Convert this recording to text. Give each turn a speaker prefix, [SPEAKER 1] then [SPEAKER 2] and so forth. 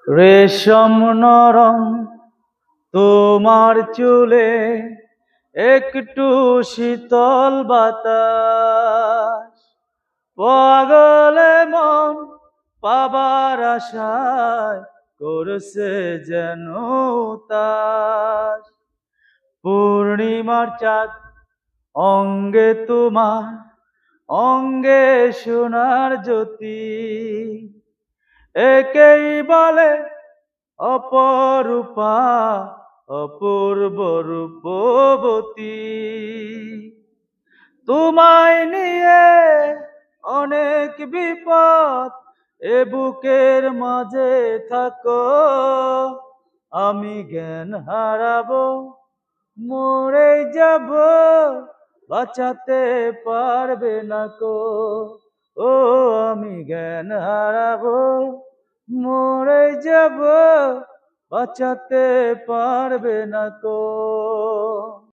[SPEAKER 1] রেশম নরম তোমার চুলে, একটু শীতল বাতাস, পাগলে মন পাবার আশায় করছে যেন তাস। পূর্ণিমার চাঁদ অঙ্গে তোমার, অঙ্গে সোনার জ্যোতি, একেই বলে অপরূপা, অপূর্ব রূপবতী। তোমায় নিয়ে অনেক বিপদ, এ বুকের মাঝে থাকো, আমি জ্ঞান হারাবো, মরে যাব, বাঁচাতে পারবে না কো। ও আমি জ্ঞান হারাবো, মরে যাব, বাঁচাতে পারবে না কো।